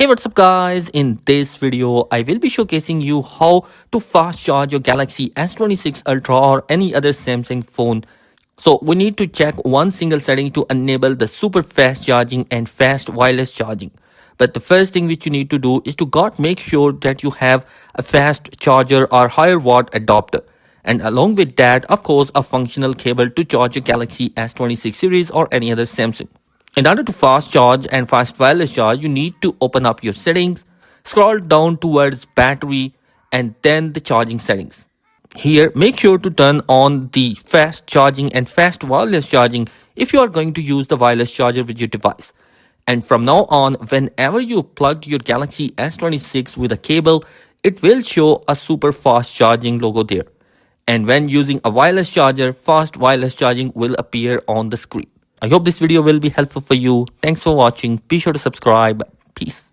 Hey, what's up guys? In this video, I will be showcasing you how to fast charge your Galaxy S26 Ultra or any other Samsung phone. So we need to check one single setting to enable the super fast charging and fast wireless charging. But the first thing which you need to do is to make sure that you have a fast charger or higher watt adapter. And along with that, of course, a functional cable to charge your Galaxy S26 series or any other Samsung. In order to fast charge and fast wireless charge, you need to open up your settings, scroll down towards battery and then the charging settings. Here, make sure to turn on the fast charging and fast wireless charging if you are going to use the wireless charger with your device. And from now on, whenever you plug your Galaxy S26 with a cable, it will show a super fast charging logo there. And when using a wireless charger, fast wireless charging will appear on the screen. I hope this video will be helpful for you. Thanks for watching. Be sure to subscribe. Peace.